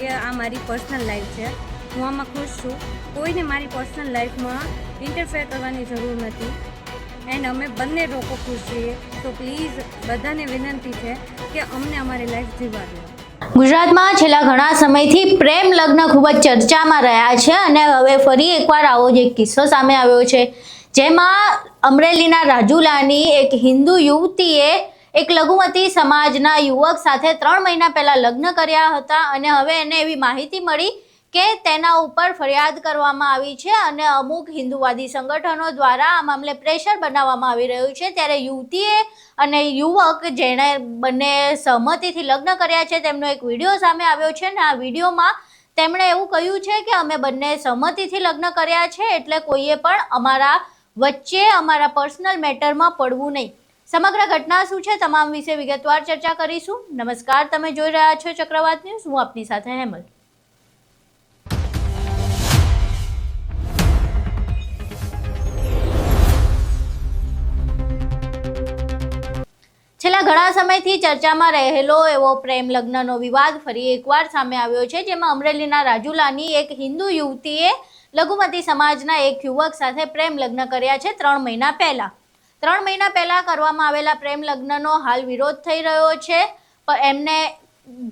કે આ મારી પર્સનલ લાઈફ છે, હું આમાં ખુશ છું. કોઈને મારી પર્સનલ લાઈફમાં ઇન્ટરફેર કરવાની જરૂર નથી એન્ડ અમે બંને લોકો ખુશ છીએ. તો પ્લીઝ બધાને વિનંતી છે કે અમને અમારી લાઈફ જીવવા દો. ગુજરાતમાં છેલ્લા ઘણા સમયથી પ્રેમ લગ્ન ખૂબ જ ચર્ચામાં રહ્યા છે અને હવે ફરી એકવાર આવો જ એક કિસ્સો સામે આવ્યો છે, જેમાં અમરેલીના રાજુલાની એક હિન્દુ યુવતીએ એક લઘુમતી સમાજના યુવક સાથે 3 મહિના પહેલા લગ્ન કર્યા હતા અને હવે એને એવી માહિતી મળી કે તેના ઉપર ફરિયાદ કરવામાં આવી છે અને અમુક હિન્દુવાદી સંગઠનો દ્વારા આ મામલે પ્રેશર બનાવવામાં આવી રહ્યું છે. ત્યારે યુવતીએ અને યુવક જેણે બંને સહમતિથી લગ્ન કર્યા છે તેમનો એક વિડીયો સામે આવ્યો છે અને આ વિડીયોમાં તેમણે એવું કહ્યું છે કે અમે બંને સહમતિથી લગ્ન કર્યા છે, એટલે કોઈએ પણ અમારા વચ્ચે અમારા પર્સનલ મેટરમાં પડવું નહીં. સમગ્ર ઘટના શું છે તમામ વિશે વિગતવાર ચર્ચા કરીશું. નમસ્કાર, તમે જોઈ રહ્યા છો ચક્રવાત ન્યૂઝ. હું આપની સાથે હેમલ. છેલ્લા ઘણા સમયથી ચર્ચામાં રહેલો એવો પ્રેમ લગ્નનો વિવાદ ફરી એકવાર સામે આવ્યો છે, જેમાં અમરેલીના રાજુલાની એક હિન્દુ યુવતીએ લઘુમતી સમાજના એક યુવક સાથે પ્રેમ લગ્ન કર્યા છે 3 મહિના પહેલા. 3 મહિના પહેલા કરવામાં આવેલા પ્રેમ લગ્નનો હાલ વિરોધ થઈ રહ્યો છે. એમને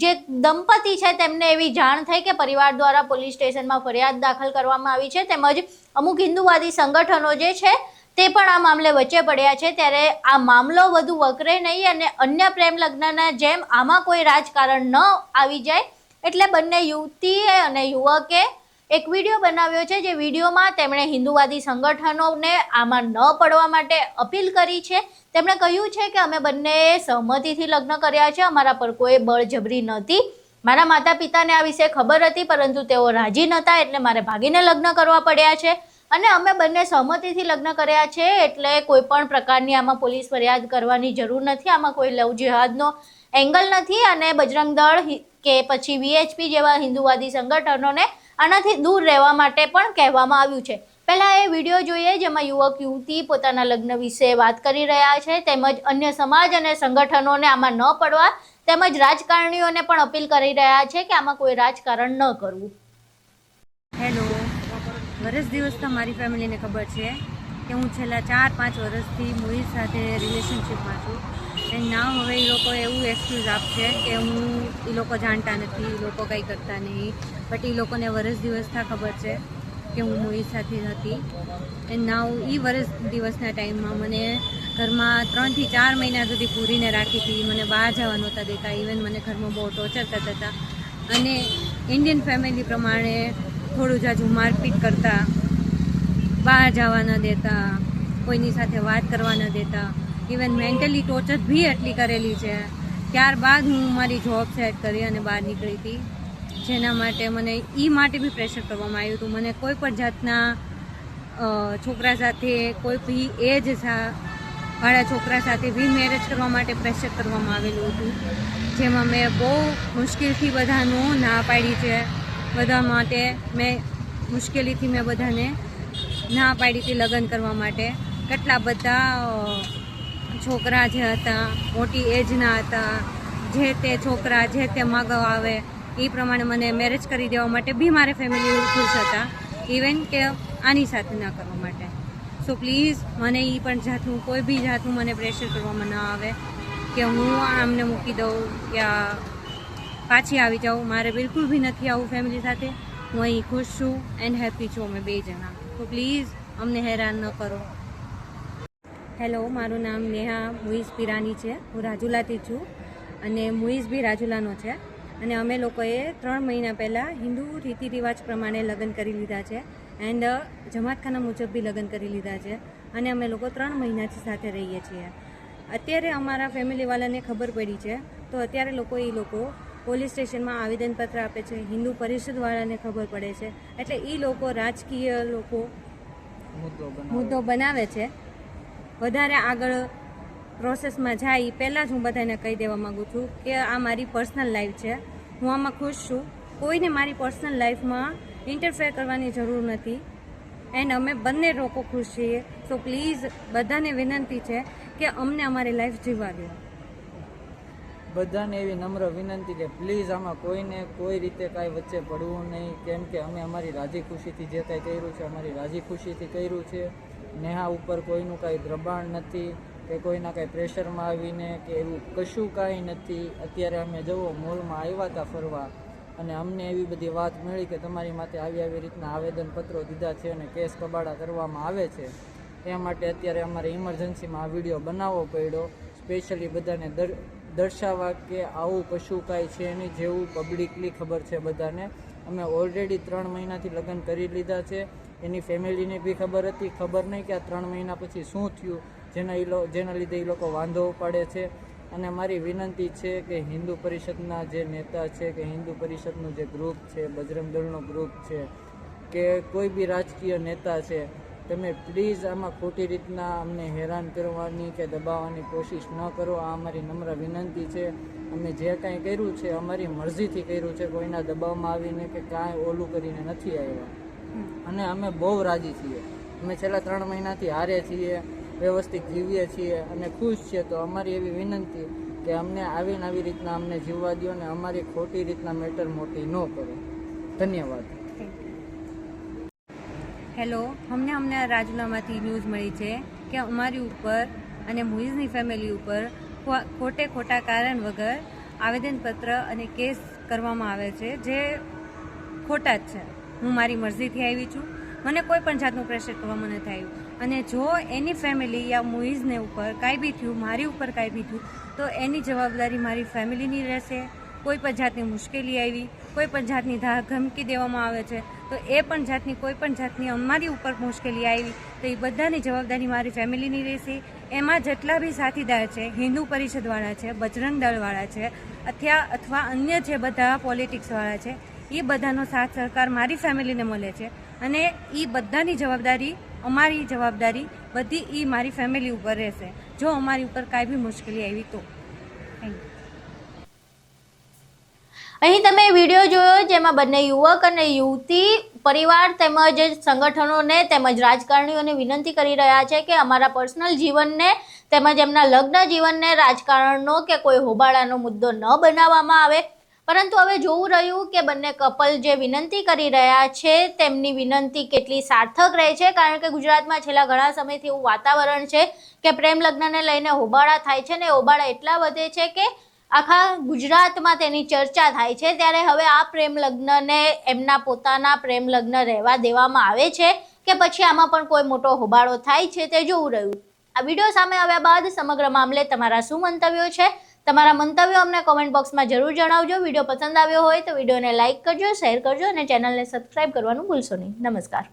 જે દંપતી છે તેમને એવી જાણ થઈ કે પરિવાર દ્વારા પોલીસ સ્ટેશનમાં ફરિયાદ દાખલ કરવામાં આવી છે, તેમજ અમુક હિન્દુવાદી સંગઠનો જે છે તે પણ આ મામલે વચ્ચે પડ્યા છે. ત્યારે આ મામલો વધુ વકરે નહીં અને અન્ય પ્રેમ લગ્નના જેમ આમાં કોઈ રાજકારણ ન આવી જાય એટલે બંને યુવતીએ અને યુવકે એક વિડીયો બનાવ્યો છે, જે વિડીયોમાં તેમણે હિન્દુવાદી સંગઠનોને આમાં ન પડવા માટે અપીલ કરી છે. તેમણે કહ્યું છે કે અમે બંને સહમતિથી લગ્ન કર્યા છે, અમારા પર કોઈ બળજબરી નથી. મારા માતા પિતાને આ વિશે ખબર હતી પરંતુ તેઓ રાજી નહોતા એટલે મારે ભાગીને લગ્ન કરવા પડ્યા છે અને અમે બંને સહમતિથી લગ્ન કર્યા છે, એટલે કોઈ પણ પ્રકારની આમાં પોલીસ ફરિયાદ કરવાની જરૂર નથી. આમાં કોઈ લવ જિહાદનો એંગલ નથી અને બજરંગ દળ કે પછી VHP જેવા હિન્દુવાદી સંગઠનોને આનાથી દૂર રહેવા માટે પણ કહેવામાં આવ્યું છે. પહેલાં એ વિડીયો જોઈએ જેમાં યુવક યુવતી પોતાના લગ્ન વિશે વાત કરી રહ્યા છે, તેમજ અન્ય સમાજ અને સંગઠનોને આમાં ન પડવા તેમજ રાજકારણીઓને પણ અપીલ કરી રહ્યા છે કે આમાં કોઈ રાજકારણ ન કરવું. હેલો, વર્ષ દિવસથી મારી ફેમિલીને ખબર છે કે હું છેલ્લા 4-5 વર્ષથી મુઈઝ સાથે રિલેશનશિપમાં છું એન્ડ નાવ હવે એ લોકો એવું એક્સક્યુઝ આપશે કે એ લોકો જાણતા નથી, એ લોકો કંઈ કરતા નહીં. બટ એ લોકોને વર્ષ દિવસથી ખબર છે કે હું મુઈઝ સાથે હતી એન્ડ નાવ એ વર્ષ દિવસના ટાઈમમાં મને ઘરમાં 3 થી 4 મહિના સુધી પૂરીને રાખી હતી. મને બહાર જવા નહોતા દેતા, ઇવન મને ઘરમાં બહુ ટોર્ચર કરતા હતા અને ઇન્ડિયન ફેમિલી પ્રમાણે થોડું જાજુ મારપીટ કરતા, બહાર જવા ન દેતા, કોઈની સાથે વાત કરવા ન દેતા, ઇવન મેન્ટલી ટોર્ચર બી એટલી કરેલી છે. ત્યારબાદ હું મારી જોબ સેટ કરી અને બહાર નીકળી હતી, જેના માટે મને એ માટે બી પ્રેશર કરવામાં આવ્યું હતું. મને કોઈ પણ જાતના છોકરા સાથે કોઈ બી એજ વાળા છોકરા સાથે બી મેરેજ કરવા માટે પ્રેશર કરવામાં આવેલું હતું, જેમાં મેં બહુ મુશ્કેલથી બધાનું ના પાડી છે. બધા માટે મેં મુશ્કેલીથી મેં બધાને ના પાડી હતી લગ્ન કરવા માટે. કેટલા બધા છોકરા જે હતા મોટી એજના હતા, જે તે છોકરા જે તે માગવા આવે એ પ્રમાણે મને મેરેજ કરી દેવા માટે બી મારે ફેમિલી ખુશ હતા, ઇવન કે આની સાથે ના કરવા માટે. સો પ્લીઝ મને એ પણ જાતનું કોઈ બી જાતનું મને પ્રેશર કરવામાં ના આવે કે હું આમને મૂકી દઉં યા પાછી આવી જાઉં. મારે બિલકુલ બી નથી આવું ફેમિલી સાથે. હું અહીં ખુશ છું એન્ડ હેપી છું અમે 2 જણા. તો પ્લીઝ અમને હેરાન ન કરો. હેલો, મારું નામ નેહા મુઈઝ પિરાની છે. હું રાજુલાથી છું અને મુઈઝ બી રાજુલાનો છે અને અમે લોકોએ 3 મહિના પહેલાં હિન્દુ રીતિ રિવાજ પ્રમાણે લગ્ન કરી લીધા છે એન્ડ જમાતખાના મુજબ બી લગ્ન કરી લીધા છે અને અમે લોકો 3 મહિનાથી સાથે રહીએ છીએ. અત્યારે અમારા ફેમિલીવાળાને ખબર પડી છે તો અત્યારે એ લોકો પોલીસ સ્ટેશનમાં આવેદનપત્ર આપે છે, હિન્દુ પરિષદવાળાને ખબર પડે છે એટલે એ લોકો રાજકીય મુદ્દો બનાવે છે. વધારે આગળ પ્રોસેસમાં જાય પહેલાં જ હું બધાને કહી દેવા માગું છું કે આ મારી પર્સનલ લાઈફ છે, હું આમાં ખુશ છું. કોઈને મારી પર્સનલ લાઈફમાં ઇન્ટરફેર કરવાની જરૂર નથી એન્ડ અમે બંને લોકો ખુશ છીએ. સો પ્લીઝ બધાને વિનંતી છે કે અમને અમારી લાઈફ જીવવા દો. બધાને એવી નમ્ર વિનંતી કે પ્લીઝ આમાં કોઈને કોઈ રીતે કાંઈ વચ્ચે પડવું નહીં, કેમ કે અમે અમારી રાજી ખુશીથી જે કાંઈ કર્યું છે અમારી રાજી ખુશીથી કર્યું છે. નેહા ઉપર કોઈનું કાંઈ દબાણ નથી કે કોઈના કાંઈ પ્રેશરમાં આવીને કે એવું કશું કાંઈ નથી. અત્યારે અમે જવો મોલમાં આવ્યા હતા ફરવા અને અમને એવી બધી વાત મળી કે તમારી માથે આવી રીતના આવેદનપત્રો દીધા છે અને કેસ કબાડા કરવામાં આવે છે. એ માટે અત્યારે અમારે ઇમરજન્સીમાં આ વિડીયો બનાવવો પડ્યો, સ્પેશિયલી બધાને દર્શાવવા કે આવું કશું કાંઈ છે નહીં, જેવું પબ્લિકલી ખબર છે બધાને. અમે ઓલરેડી 3 મહિનાથી લગ્ન કરી લીધા છે. એની ફેમિલીને બી ખબર હતી, ખબર નહીં કે આ 3 મહિના પછી શું થયું જેના લીધે એ લોકો વાંધો ઉપાડે છે. અને મારી વિનંતી છે કે હિન્દુ પરિષદના જે નેતા છે કે હિન્દુ પરિષદનું જે ગ્રુપ છે, બજરંગ દળનો ગ્રુપ છે કે કોઈ બી રાજકીય નેતા છે, તમે પ્લીઝ આમાં ખોટી રીતના અમને હેરાન કરવાની કે દબાવવાની કોશિશ ન કરો. આ અમારી નમ્ર વિનંતી છે. અમે જે કાંઈ કર્યું છે અમારી મરજીથી કર્યું છે, કોઈના દબાવમાં આવીને કે કાંઈ ઓલું કરીને નથી આવ્યા. અને અમે બહુ રાજી છીએ. અમે છેલ્લા 3 મહિનાથી હારે છીએ, વ્યવસ્થિત જીવીએ છીએ અને ખુશ છીએ. તો અમારી એવી વિનંતી કે અમને આવી રીતના અમને જીવવા દો અને અમારી ખોટી રીતના મેટર મોટી ન કરો. ધન્યવાદ. હેલો, અમને રાજુલામાંથી ન્યૂઝ મળી છે કે અમારી ઉપર અને મુઈઝની ફેમિલી ઉપર ખોટા કારણ વગર આવેદનપત્ર અને કેસ કરવામાં આવે છે, જે ખોટા જ છે. હું મારી મરજીથી આવી છું, મને કોઈ પણ જાતનું પ્રેશર કરવામાં નથી આવ્યું. અને જો એની ફેમિલી યા મુઈઝને ઉપર કાંઈ બી થયું, મારી ઉપર કાંઈ બી થયું, તો એની જવાબદારી મારી ફેમિલીની રહેશે. કોઈ પણ જાતની મુશ્કેલી આવી, કોઈ પણ જાતની ધમકી દેવામાં આવે છે, તો એ પણ જાતની કોઈ પણ જાતની અમારી ઉપર મુશ્કેલી આવી તો એ બધાની જવાબદારી મારી ફેમિલીની રહેશે. એમાં જેટલા બી સાથીદાર છે, હિન્દુ પરિષદવાળા છે, બજરંગ દળવાળા છે, અથવા અન્ય જે બધા પોલિટિક્સવાળા છે, એ બધાનો સાથ સહકાર મારી ફેમિલીને મળે છે. અને એ બધાની જવાબદારી, અમારી જવાબદારી બધી એ મારી ફેમિલી ઉપર રહેશે જો અમારી ઉપર કાંઈ બી મુશ્કેલી આવી તો. Thank you. અહીં તમે વિડીયો જોયો જેમાં બંને યુવક અને યુવતી પરિવાર તેમજ સંગઠનોને તેમજ રાજકારણીઓને વિનંતી કરી રહ્યા છે કે અમારા પર્સનલ જીવનને તેમજ એમના લગ્ન જીવનને રાજકારણનો કે કોઈ હોબાળાનો મુદ્દો ન બનાવવામાં આવે. પરંતુ હવે જોવું રહ્યું કે બંને કપલ જે વિનંતી કરી રહ્યા છે તેમની વિનંતી કેટલી સાર્થક રહે છે, કારણ કે ગુજરાતમાં છેલ્લા ઘણા સમયથી એવું વાતાવરણ છે કે પ્રેમ લગ્નને લઈને હોબાળા થાય છે ને હોબાળા એટલા વધે છે કે આખા ગુજરાતમાં તેની ચર્ચા થાય છે. ત્યારે હવે આ પ્રેમ લગ્નને એમના પોતાના પ્રેમ લગ્ન રહેવા દેવામાં આવે છે કે પછી આમાં પણ કોઈ મોટો હોબાળો થાય છે તે જોવું રહ્યું. આ વિડીયો સામે આવ્યા બાદ સમગ્ર મામલે તમારા શું મંતવ્યો છે? તમારા મંતવ્યો અમને કોમેન્ટ બોક્સમાં જરૂર જણાવજો. વિડીયો પસંદ આવ્યો હોય તો વિડીયોને લાઇક કરજો, શેર કરજો અને ચેનલને સબસ્ક્રાઇબ કરવાનું ભૂલશો નહીં. નમસ્કાર.